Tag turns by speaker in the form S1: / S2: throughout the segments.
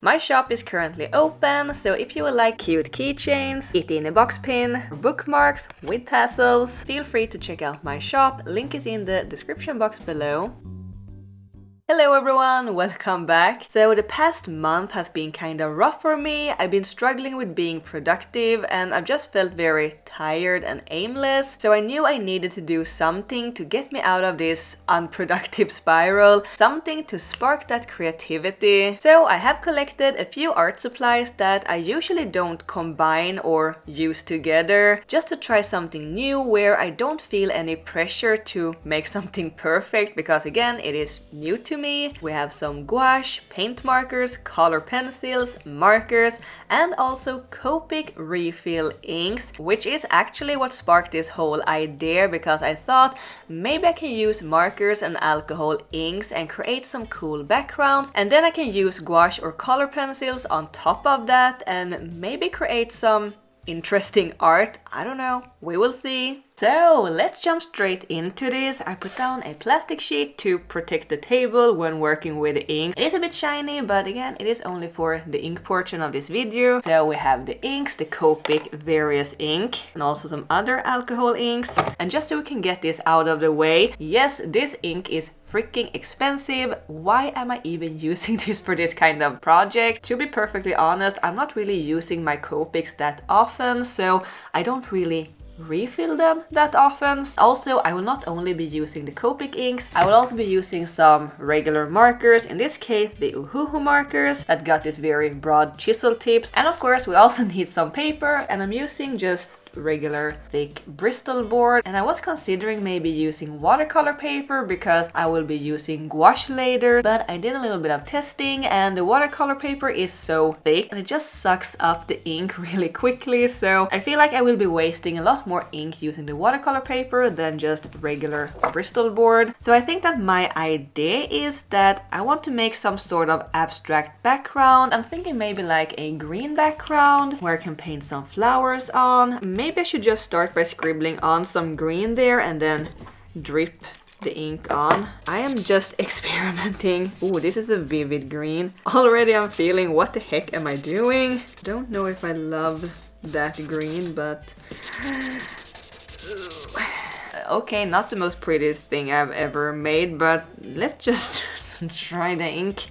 S1: My shop is currently open, so if you would like cute keychains, itty in a box pin, or bookmarks with tassels, feel free to check out my shop. Link is in the description box below. Hello everyone, welcome back. So the past month has been kind of rough for me. I've been struggling with being productive and I've just felt very tired and aimless. So I knew I needed to do something to get me out of this unproductive spiral, something to spark that creativity. So I have collected a few art supplies that I usually don't combine or use together, just to try something new where I don't feel any pressure to make something perfect, because again, it is new to me. We have some gouache, paint markers, color pencils, markers, and also Copic refill inks, which is actually what sparked this whole idea, because I thought maybe I can use markers and alcohol inks and create some cool backgrounds, and then I can use gouache or color pencils on top of that and maybe create some interesting art. I don't know, we will see. So let's jump straight into this. I put down a plastic sheet to protect the table when working with the ink. It is a bit shiny, but again, it is only for the ink portion of this video. So we have the inks, the Copic various ink, and also some other alcohol inks. And just so we can get this out of the way, yes, this ink is freaking expensive. Why am I even using this for this kind of project? To be perfectly honest, I'm not really using my Copics that often, so I don't really refill them that often. Also, I will not only be using the Copic inks, I will also be using some regular markers, in this case the Uhuhu markers that got these very broad chisel tips. And of course we also need some paper, and I'm using just regular thick Bristol board, and I was considering maybe using watercolor paper because I will be using gouache later, but I did a little bit of testing and the watercolor paper is so thick and it just sucks up the ink really quickly, so I feel like I will be wasting a lot more ink using the watercolor paper than just regular Bristol board. So I think that my idea is that I want to make some sort of abstract background. I'm thinking maybe like a green background where I can paint some flowers on. Maybe I should just start by scribbling on some green there and then drip the ink on. I am just experimenting. Ooh, this is a vivid green. Already I'm feeling, what the heck am I doing? Don't know if I love that green, but okay, not the most prettiest thing I've ever made, but let's just try the ink.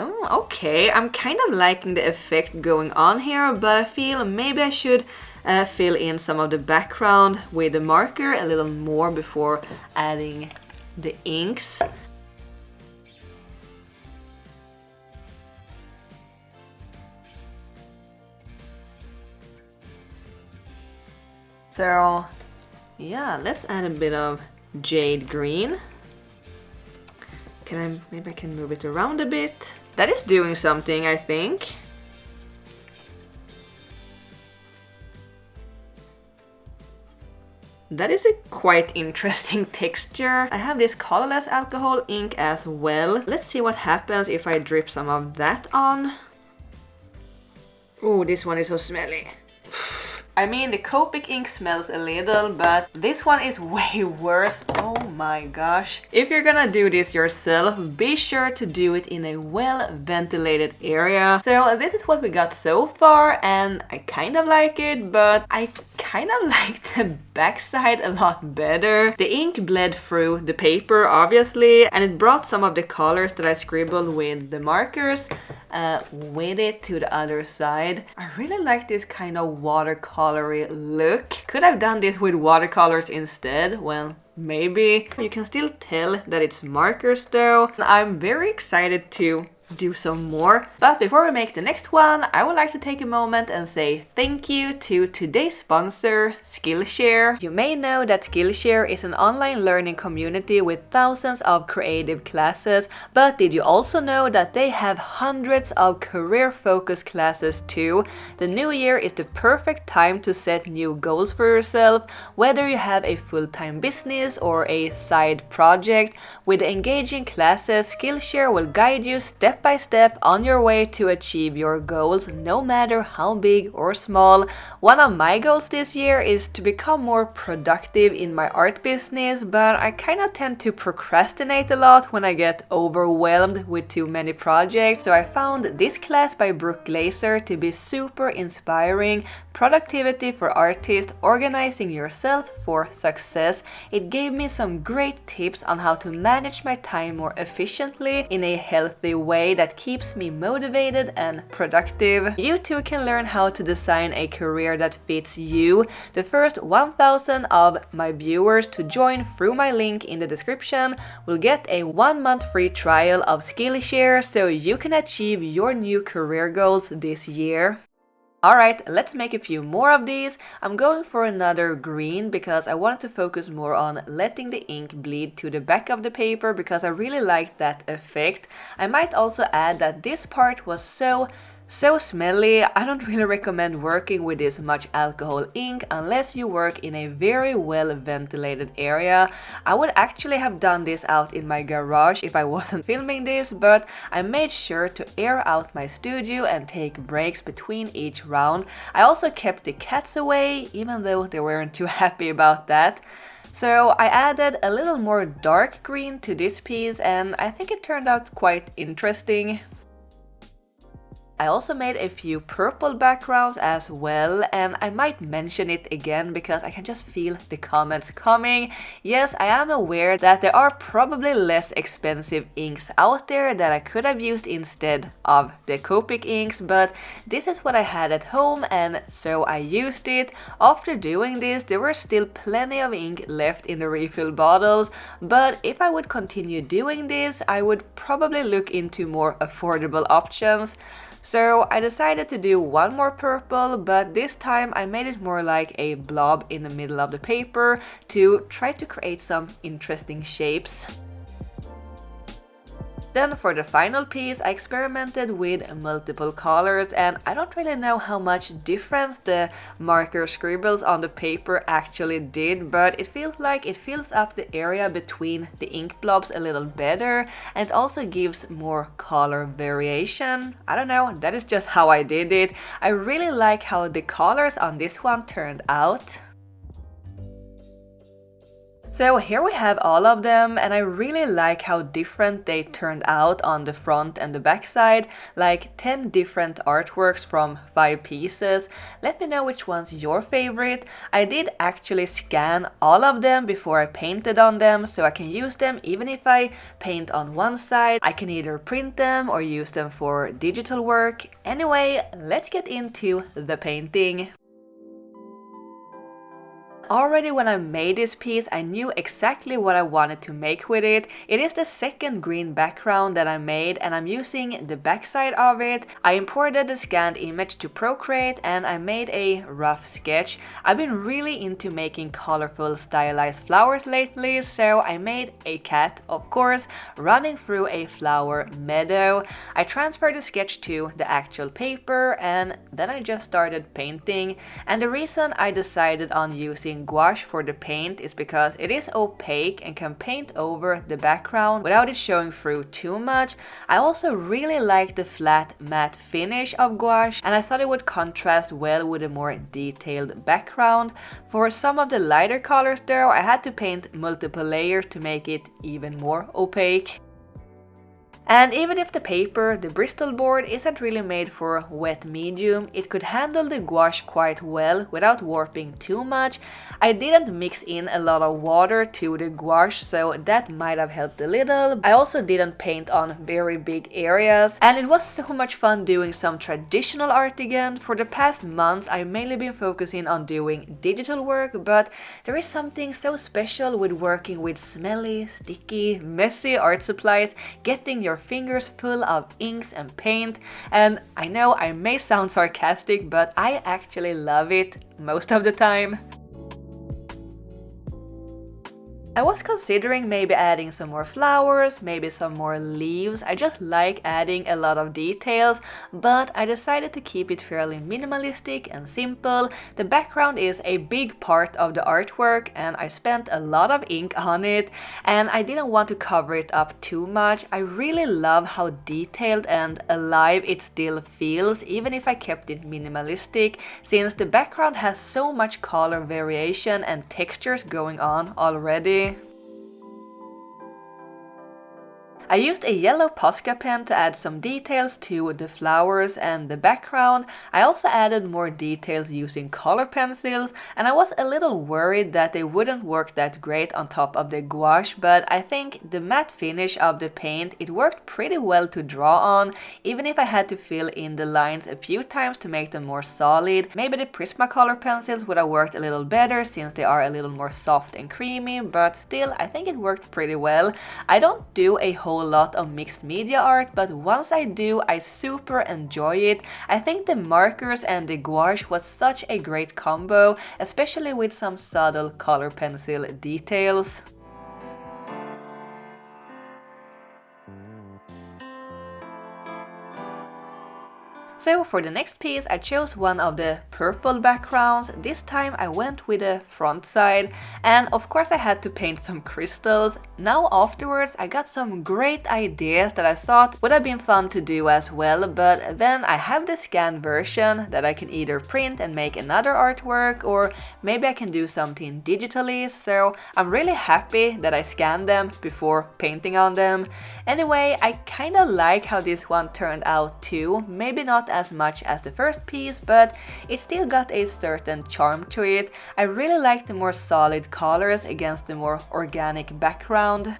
S1: Oh, okay, I'm kind of liking the effect going on here, but I feel maybe I should fill in some of the background with the marker a little more before adding the inks. So, yeah, let's add a bit of jade green. Maybe I can move it around a bit. That is doing something, I think. That is a quite interesting texture. I have this colorless alcohol ink as well. Let's see what happens if I drip some of that on. Oh, this one is so smelly. I mean, the Copic ink smells a little, but this one is way worse. Oh my gosh. If you're gonna do this yourself, be sure to do it in a well-ventilated area. So this is what we got so far, and I kind of like it, but I kind of like the backside a lot better. The ink bled through the paper, obviously, and it brought some of the colors that I scribbled with the markers with it to the other side. I really like this kind of watercolory look. Could have done this with watercolors instead. Well, maybe. You can still tell that it's markers though. I'm very excited to do some more. But before we make the next one, I would like to take a moment and say thank you to today's sponsor, Skillshare. You may know that Skillshare is an online learning community with thousands of creative classes, but did you also know that they have hundreds of career-focused classes too? The new year is the perfect time to set new goals for yourself, whether you have a full-time business or a side project. With engaging classes, Skillshare will guide you step step by step on your way to achieve your goals, no matter how big or small. One of my goals this year is to become more productive in my art business, but I kind of tend to procrastinate a lot when I get overwhelmed with too many projects. So I found this class by Brooke Glaser to be super inspiring. Productivity for artists, organizing yourself for success. It gave me some great tips on how to manage my time more efficiently in a healthy way that keeps me motivated and productive. You too can learn how to design a career that fits you. The first 1,000 of my viewers to join through my link in the description will get a 1-month free trial of Skillshare so you can achieve your new career goals this year. Alright, let's make a few more of these. I'm going for another green because I wanted to focus more on letting the ink bleed to the back of the paper because I really liked that effect. I might also add that this part was so smelly. I don't really recommend working with this much alcohol ink unless you work in a very well ventilated area. I would actually have done this out in my garage if I wasn't filming this, but I made sure to air out my studio and take breaks between each round. I also kept the cats away, even though they weren't too happy about that. So I added a little more dark green to this piece and I think it turned out quite interesting. I also made a few purple backgrounds as well, and I might mention it again because I can just feel the comments coming. Yes, I am aware that there are probably less expensive inks out there that I could have used instead of the Copic inks, but this is what I had at home and so I used it. After doing this, there were still plenty of ink left in the refill bottles, but if I would continue doing this, I would probably look into more affordable options. So I decided to do one more purple, but this time I made it more like a blob in the middle of the paper to try to create some interesting shapes. Then for the final piece, I experimented with multiple colors and I don't really know how much difference the marker scribbles on the paper actually did, but it feels like it fills up the area between the ink blobs a little better and it also gives more color variation. I don't know, that is just how I did it. I really like how the colors on this one turned out. So here we have all of them and I really like how different they turned out on the front and the back side, like 10 different artworks from 5 pieces. Let me know which one's your favorite. I did actually scan all of them before I painted on them so I can use them even if I paint on one side. I can either print them or use them for digital work. Anyway, let's get into the painting. Already when I made this piece, I knew exactly what I wanted to make with it. It is the second green background that I made and I'm using the backside of it. I imported the scanned image to Procreate and I made a rough sketch. I've been really into making colorful stylized flowers lately, so I made a cat, of course, running through a flower meadow. I transferred the sketch to the actual paper and then I just started painting. And the reason I decided on using gouache for the paint is because it is opaque and can paint over the background without it showing through too much. I also really like the flat matte finish of gouache and I thought it would contrast well with a more detailed background. For some of the lighter colors though, I had to paint multiple layers to make it even more opaque. And even if the paper, the Bristol board, isn't really made for wet medium, it could handle the gouache quite well without warping too much. I didn't mix in a lot of water to the gouache, so that might have helped a little. I also didn't paint on very big areas, and it was so much fun doing some traditional art again. For the past months, I've mainly been focusing on doing digital work, but there is something so special with working with smelly, sticky, messy art supplies, getting your fingers full of inks and paint, and I know I may sound sarcastic, but I actually love it most of the time. I was considering maybe adding some more flowers, maybe some more leaves. I just like adding a lot of details, but I decided to keep it fairly minimalistic and simple. The background is a big part of the artwork and I spent a lot of ink on it, and I didn't want to cover it up too much. I really love how detailed and alive it still feels, even if I kept it minimalistic, since the background has so much color variation and textures going on already. I used a yellow Posca pen to add some details to the flowers and the background. I also added more details using color pencils, and I was a little worried that they wouldn't work that great on top of the gouache, but I think the matte finish of the paint, it worked pretty well to draw on, even if I had to fill in the lines a few times to make them more solid. Maybe the Prismacolor pencils would have worked a little better since they are a little more soft and creamy, but still I think it worked pretty well. I don't do a whole lot of mixed media art, but once I do, I super enjoy it. I think the markers and the gouache was such a great combo, especially with some subtle color pencil details. So for the next piece I chose one of the purple backgrounds. This time I went with the front side, and of course I had to paint some crystals. Now afterwards I got some great ideas that I thought would have been fun to do as well, but then I have the scanned version that I can either print and make another artwork, or maybe I can do something digitally, so I'm really happy that I scanned them before painting on them. Anyway, I kinda like how this one turned out too. Maybe not as much as the first piece, but it still got a certain charm to it. I really like the more solid colors against the more organic background.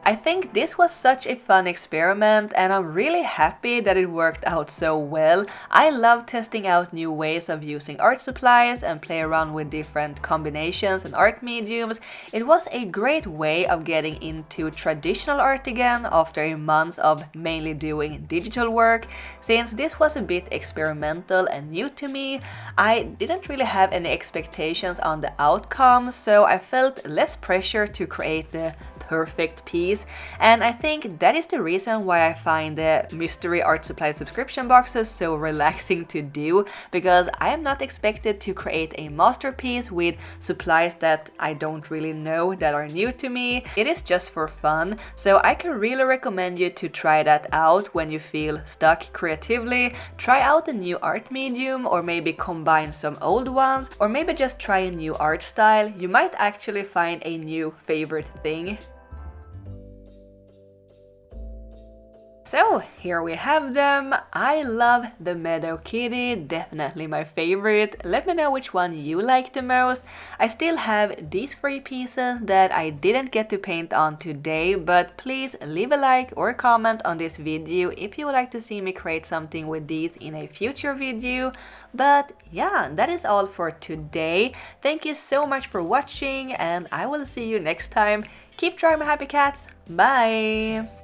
S1: I think this was such a fun experiment, and I'm really happy that it worked out so well. I love testing out new ways of using art supplies and play around with different combinations and art mediums. It was a great way of getting into traditional art again after a month of mainly doing digital work. Since this was a bit experimental and new to me, I didn't really have any expectations on the outcome, so I felt less pressure to create the perfect piece, and I think that is the reason why I find the mystery art supply subscription boxes so relaxing to do, because I am not expected to create a masterpiece with supplies that I don't really know, that are new to me. It is just for fun, so I can really recommend you to try that out when you feel stuck creatively. Try out a new art medium, or maybe combine some old ones, or maybe just try a new art style. You might actually find a new favorite thing. So here we have them. I love the Meadow Kitty, definitely my favorite. Let me know which one you like the most. I still have these 3 pieces that I didn't get to paint on today, but please leave a like or comment on this video if you would like to see me create something with these in a future video. But yeah, that is all for today. Thank you so much for watching, and I will see you next time. Keep drawing, my happy cats. Bye!